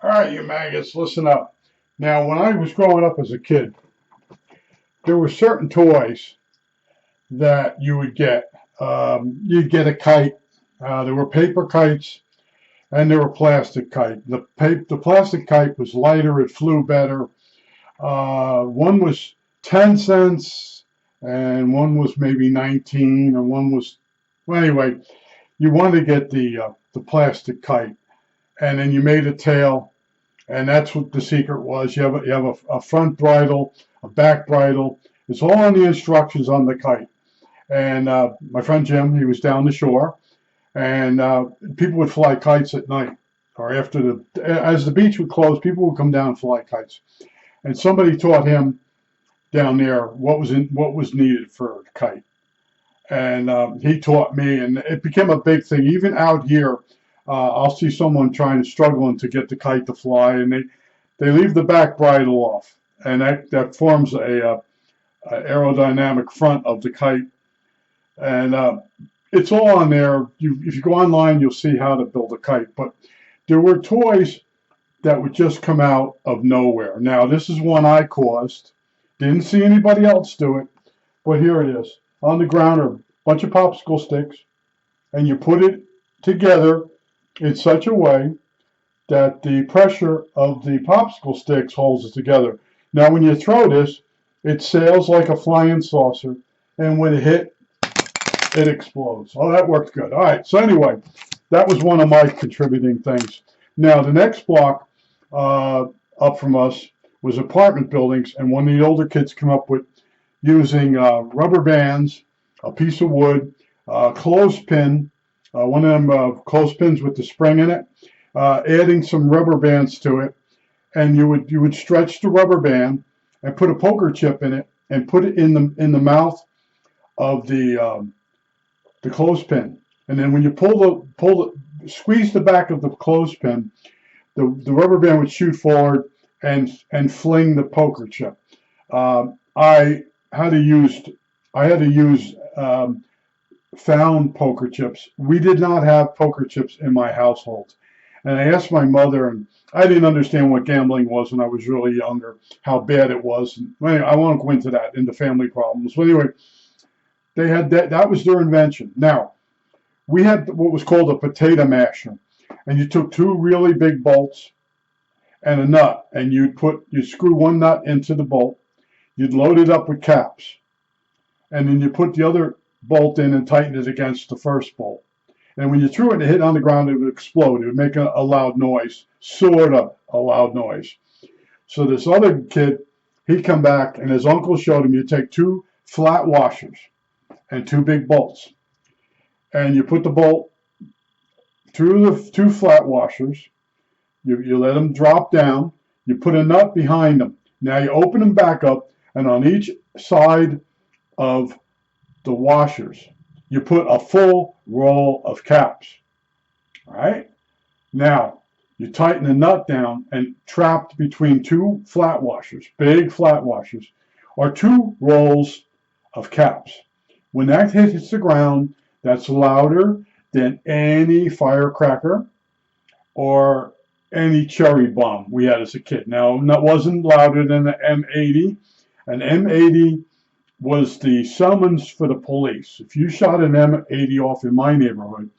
All right, you maggots, listen up. Now, when I was growing up as a kid, there were certain toys that you would get. You'd get a kite. There were paper kites and there were plastic kite. The plastic kite was lighter. It flew better. One was 10 cents and one was maybe 19 and one was, well, anyway, you wanted to get the plastic kite and then you made a tail. And that's what the secret was. You have a front bridle, a back bridle. It's all on the instructions on the kite. And my friend Jim, he was down the shore, and people would fly kites at night, or as the beach would close, people would come down and fly kites. And somebody taught him down there what was needed for a kite, and he taught me, and it became a big thing. Even out here, I'll see someone struggling to get the kite to fly, and they leave the back bridle off, and that forms a aerodynamic front of the kite, and it's all on there. If you go online, you'll see how to build a kite. But there were toys that would just come out of nowhere. Now, this is one I caused. Didn't see anybody else do it, but here it is. On the ground are a bunch of popsicle sticks, and you put it together in such a way that the pressure of the popsicle sticks holds it together. Now, when you throw this, it sails like a flying saucer, and when it hit, it explodes. Oh, that worked good. All right, so anyway, that was one of my contributing things. Now, the next block up from us was apartment buildings, and one of the older kids came up with using rubber bands, a piece of wood, a clothespin, one of them clothespins with the spring in it, adding some rubber bands to it, and you would stretch the rubber band and put a poker chip in it and put it in the mouth of the clothespin, and then when you squeeze the back of the clothespin, the rubber band would shoot forward and fling the poker chip. I had to use found poker chips. We did not have poker chips in my household, and I asked my mother, and I didn't understand what gambling was when I was really younger, how bad it was. Anyway, I won't go into that, into family problems. But anyway, they had that was their invention. Now, we had what was called a potato masher, and you took two really big bolts and a nut, and you'd screw one nut into the bolt, you'd load it up with caps, and then you put the other bolt in and tighten it against the first bolt. And when you threw it and it hit on the ground, it would explode. It would make a loud noise, sort of a loud noise. So this other kid, he'd come back, and his uncle showed him you take two flat washers and two big bolts, and you put the bolt through the two flat washers. You let them drop down. You put a nut behind them. Now you open them back up, and on each side of the washers, you put a full roll of caps. All right? Now, you tighten the nut down, and trapped between two flat washers, big flat washers, are two rolls of caps. When that hits the ground, that's louder than any firecracker or any cherry bomb we had as a kid. Now, that wasn't louder than the M80. An M80 was the summons for the police. If you shot an M80 off in my neighborhood,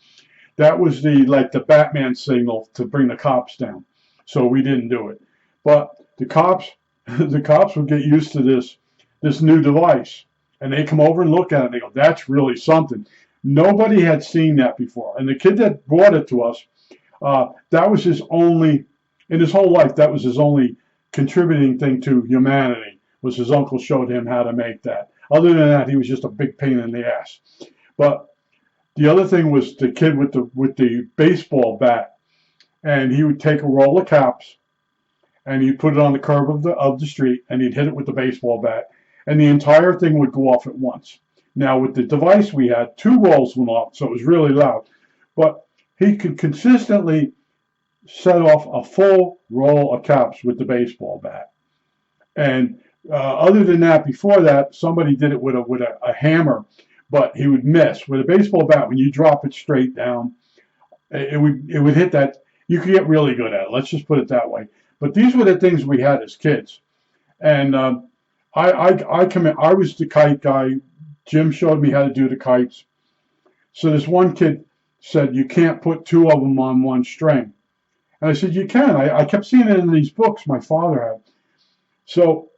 that was like the Batman signal to bring the cops down. So we didn't do it. But the cops would get used to this new device, and they come over and look at it and they go, "That's really something." Nobody had seen that before. And the kid that brought it to us, that was in his whole life, that was his only contributing thing to humanity, was his uncle showed him how to make that. Other than that, he was just a big pain in the ass. But the other thing was the kid with the baseball bat, and he would take a roll of caps, and he'd put it on the curb of the street, and he'd hit it with the baseball bat, and the entire thing would go off at once. Now, with the device we had, two rolls went off, so it was really loud. But he could consistently set off a full roll of caps with the baseball bat. And other than that, before that, somebody did it with a hammer, but he would miss. With a baseball bat, when you drop it straight down, it would hit that. You could get really good at it. Let's just put it that way. But these were the things we had as kids. And I was the kite guy. Jim showed me how to do the kites. So this one kid said, you can't put two of them on one string. And I said, you can. I kept seeing it in these books my father had. So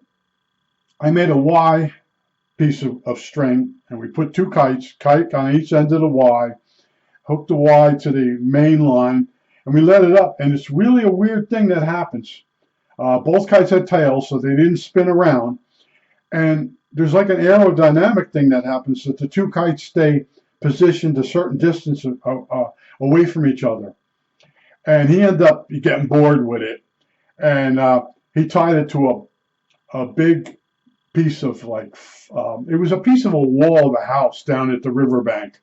I made a Y piece of string, and we put two kite on each end of the Y, hooked the Y to the main line, and we let it up. And it's really a weird thing that happens. Both kites had tails, so they didn't spin around. And there's like an aerodynamic thing that happens that the two kites stay positioned a certain distance away from each other. And he ended up getting bored with it. And he tied it to a big piece of it was a piece of a wall of a house down at the riverbank.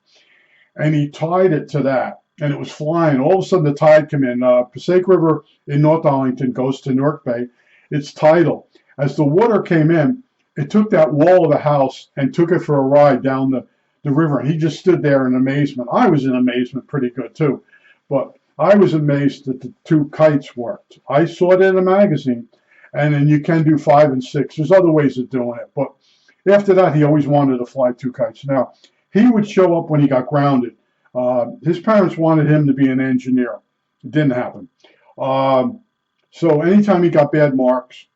And he tied it to that. And it was flying. All of a sudden the tide came in. Passaic River in North Arlington goes to Newark Bay. It's tidal. As the water came in, it took that wall of the house and took it for a ride down the river. And he just stood there in amazement. I was in amazement pretty good too. But I was amazed that the two kites worked. I saw it in a magazine. And then you can do 5 and 6. There's other ways of doing it. But after that, he always wanted to fly two kites. Now, he would show up when he got grounded. His parents wanted him to be an engineer. It didn't happen. So anytime he got bad marks,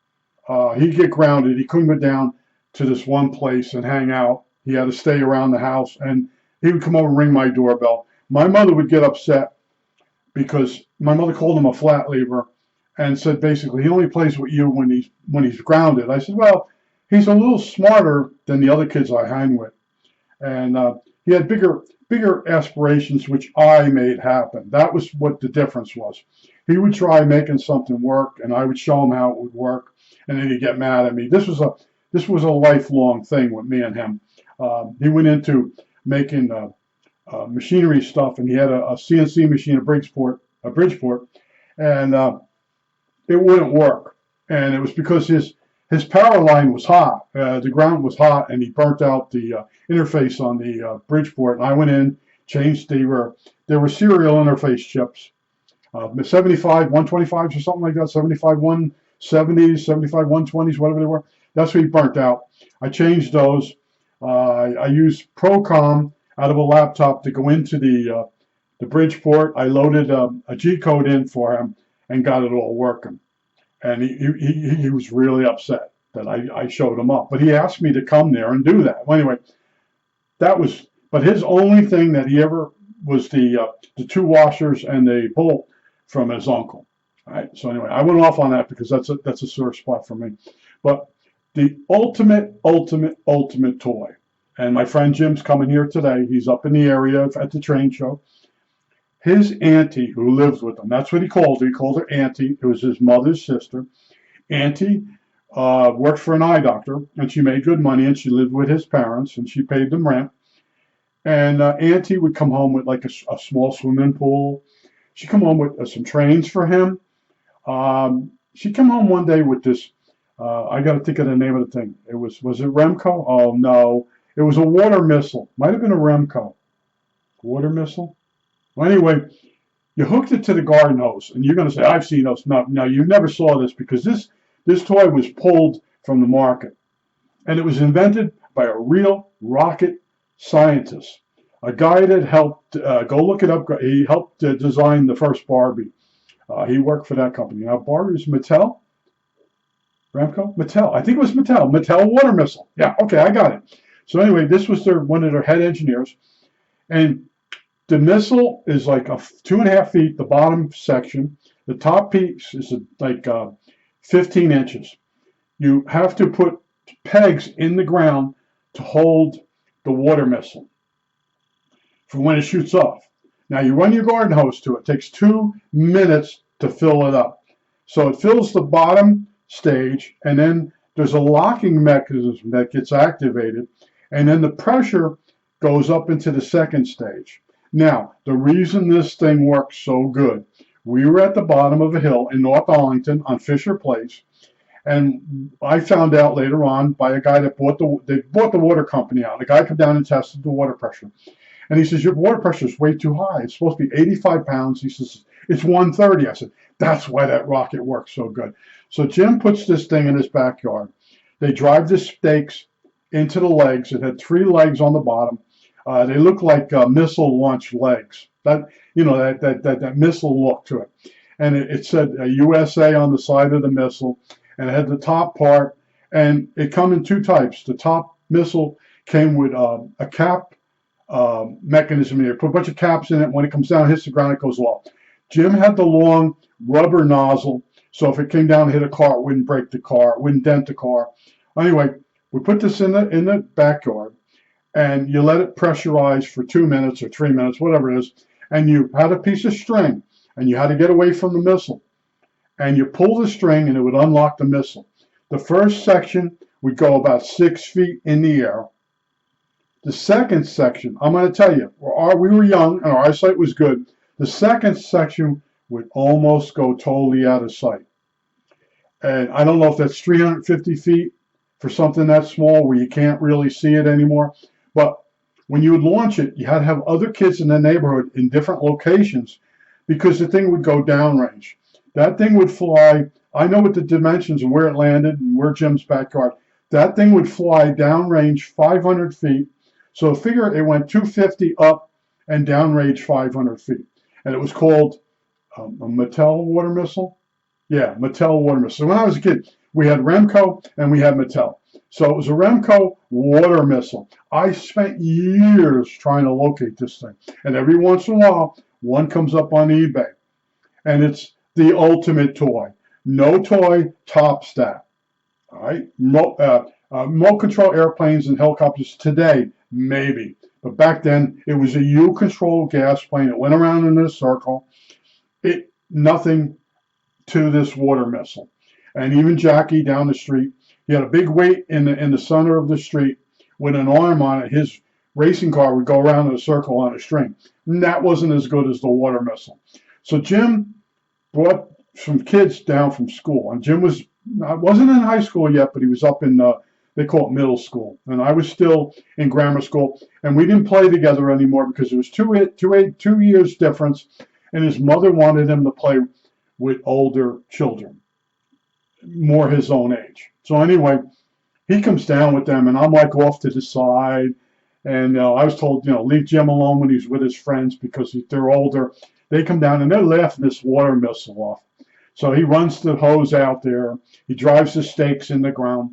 he'd get grounded. He couldn't go down to this one place and hang out. He had to stay around the house, and he would come over and ring my doorbell. My mother would get upset because my mother called him a flat lever and said basically he only plays with you when he's grounded. I said, well, he's a little smarter than the other kids I hang with, and he had bigger aspirations, which I made happen. That was what the difference was. He would try making something work, and I would show him how it would work, and then he'd get mad at me. This was a lifelong thing with me and him. He went into making machinery stuff, and he had a CNC machine, a Bridgeport, and it wouldn't work. And it was because his power line was hot. The ground was hot, and he burnt out the interface on the Bridgeport. And I went in, changed there were serial interface chips, 75 125s or something like that, 75 170s, 75 120s, whatever they were. That's what he burnt out. I changed those. I used Procom out of a laptop to go into the Bridgeport. I loaded a G-code in for him and got it all working. And he was really upset that I showed him up. But he asked me to come there and do that. Well, anyway, but his only thing that he ever was the two washers and the bolt from his uncle. All right. So anyway, I went off on that because that's a sore spot for me. But the ultimate toy. And my friend Jim's coming here today. He's up in the area at the train show. His auntie, who lives with him, that's what he called her. He called her auntie. It was his mother's sister. Auntie worked for an eye doctor, and she made good money, and she lived with his parents, and she paid them rent. And auntie would come home with like a small swimming pool. She'd come home with some trains for him. She'd come home one day with this. I got to think of the name of the thing. Was it Remco? Oh no, it was a water missile. Might have been a Remco. Water missile. Well, anyway, you hooked it to the garden hose, and you're going to say, I've seen those. No, you never saw this because this toy was pulled from the market. And it was invented by a real rocket scientist, a guy that helped, go look it up, he helped design the first Barbie. He worked for that company. Now, Barbie was Mattel? Remco? Mattel. I think it was Mattel. Mattel water missile. Yeah, okay, I got it. So anyway, this was one of their head engineers. And the missile is like 2.5 feet, the bottom section. The top piece is like 15 inches. You have to put pegs in the ground to hold the water missile for when it shoots off. Now you run your garden hose to it. It takes 2 minutes to fill it up. So it fills the bottom stage, and then there's a locking mechanism that gets activated, and then the pressure goes up into the second stage. Now, the reason this thing works so good, we were at the bottom of a hill in North Arlington on Fisher Place, and I found out later on by a guy that bought the water company out. The guy came down and tested the water pressure, and he says, your water pressure is way too high. It's supposed to be 85 pounds. He says, It's 1:30. I said, that's why that rocket works so good. So Jim puts this thing in his backyard. They drive the stakes into the legs. It had 3 legs on the bottom. They look like missile launch legs. That missile look to it. And it said USA on the side of the missile, and it had the top part. And it come in 2 types. The top missile came with a cap mechanism here. Put a bunch of caps in it. When it comes down, hits the ground, it goes off. Jim had the long rubber nozzle, so if it came down and hit a car, it wouldn't break the car, it wouldn't dent the car. Anyway, we put this in the backyard, and you let it pressurize for 2 minutes or 3 minutes, whatever it is, and you had a piece of string, and you had to get away from the missile. And you pull the string, and it would unlock the missile. The first section would go about 6 feet in the air. The second section, I'm going to tell you, we were young, and our eyesight was good. The second section would almost go totally out of sight. And I don't know if that's 350 feet for something that small where you can't really see it anymore. But when you would launch it, you had to have other kids in the neighborhood in different locations because the thing would go downrange. That thing would fly, I know what the dimensions and where it landed and where Jim's backyard. That thing would fly downrange 500 feet. So figure it went 250 up and downrange 500 feet. And it was called a Mattel water missile. Yeah, Mattel water missile. So when I was a kid, we had Remco and we had Mattel. So it was a Remco water missile. I spent years trying to locate this thing. And every once in a while, one comes up on eBay. And it's the ultimate toy. No toy tops that. All right? Remote control airplanes and helicopters today, maybe. But back then, it was a U-control gas plane. It went around in a circle. Nothing to this water missile. And even Jackie down the street, he had a big weight in the center of the street with an arm on it. His racing car would go around in a circle on a string. And that wasn't as good as the water missile. So Jim brought some kids down from school. And Jim wasn't in high school yet, but he was up in they call it middle school. And I was still in grammar school. And we didn't play together anymore because there was 2 years difference. And his mother wanted him to play with older children, more his own age. So anyway, he comes down with them, and I'm like off to the side. And I was told, leave Jim alone when he's with his friends because they're older. They come down, and they're laughing this water missile off. So he runs the hose out there. He drives the stakes in the ground.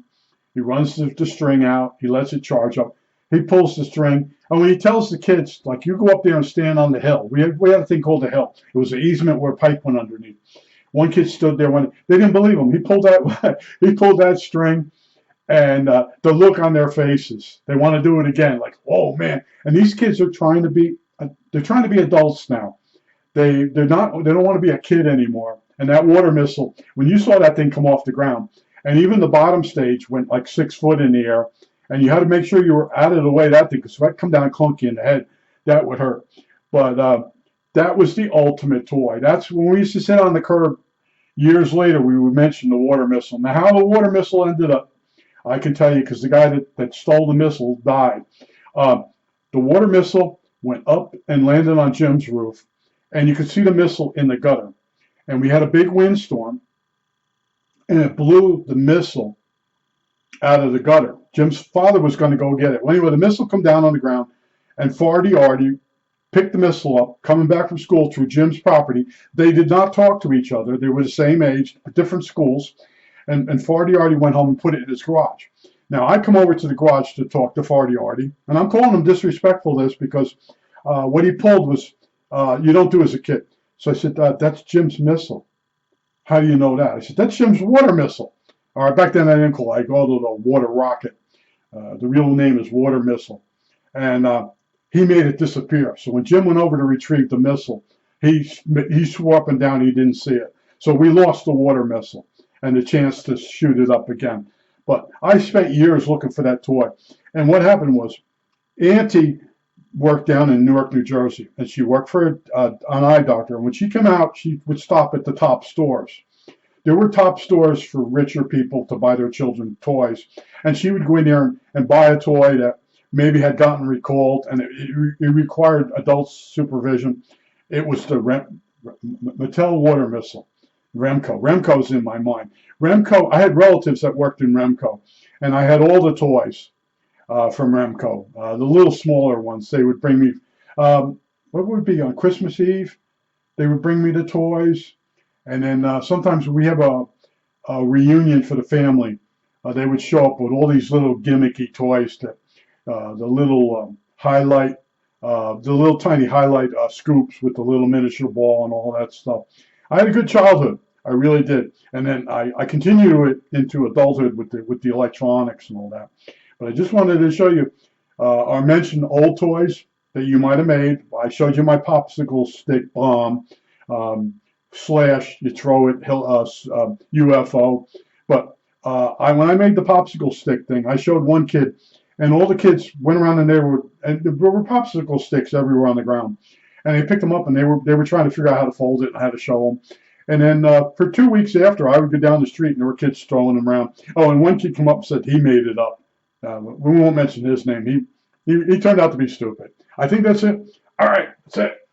He runs the string out. He lets it charge up. He pulls the string. And when he tells the kids, like, you go up there and stand on the hill. We had a thing called the hill. It was an easement where a pipe went underneath. One kid stood there. They didn't believe him. He pulled that string, and the look on their faces. They want to do it again. Like, oh man! And these kids are trying to be adults now. They don't want to be a kid anymore. And that water missile, when you saw that thing come off the ground, and even the bottom stage went like 6 foot in the air, and you had to make sure you were out of the way of that thing, because if that come down clunky in the head, that would hurt. But that was the ultimate toy. That's when we used to sit on the curb. Years later, we would mention the water missile. Now, how the water missile ended up, I can tell you, because the guy that stole the missile died. The water missile went up and landed on Jim's roof, and you could see the missile in the gutter. And we had a big windstorm, and it blew the missile out of the gutter. Jim's father was going to go get it. Well, anyway, the missile come down on the ground, and Fardy Artie picked the missile up, coming back from school through Jim's property. They did not talk to each other. They were the same age, but different schools. And Fardy Artie went home and put it in his garage. Now, I come over to the garage to talk to Fardy Artie, and I'm calling him disrespectful this because what he pulled was, you don't do as a kid. So I said, that's Jim's missile. How do you know that? I said, that's Jim's water missile. All right, back then I didn't call it. I called it a water rocket. The real name is water missile. And he made it disappear. So when Jim went over to retrieve the missile, he swore up and down he didn't see it. So we lost the water missile and the chance to shoot it up again. But I spent years looking for that toy. And what happened was, Auntie worked down in Newark, New Jersey, and she worked for an eye doctor. And when she came out, she would stop at the top stores. There were top stores for richer people to buy their children toys. And she would go in there and buy a toy that maybe had gotten recalled, and it required adult supervision. It was the Mattel water missile. Remco. Remco's in my mind. Remco, I had relatives that worked in Remco, and I had all the toys from Remco. The little smaller ones, they would bring me, what would it be, on Christmas Eve? They would bring me the toys. And then sometimes we have a reunion for the family. They would show up with all these little gimmicky toys, that the little the little tiny highlight scoops with the little miniature ball and all that stuff. I had a good childhood. I really did. And then I continued it into adulthood with the electronics and all that. But I just wanted to show you or mention old toys that you might have made. I showed you my popsicle stick bomb. Slash, you throw it, UFO. But when I made the popsicle stick thing, I showed one kid, and all the kids went around the neighborhood, and there were popsicle sticks everywhere on the ground. And they picked them up, and they were trying to figure out how to fold it and how to show them. And then for 2 weeks after, I would go down the street, and there were kids throwing them around. Oh, and one kid came up and said he made it up. We won't mention his name. He turned out to be stupid. I think that's it. All right, that's it.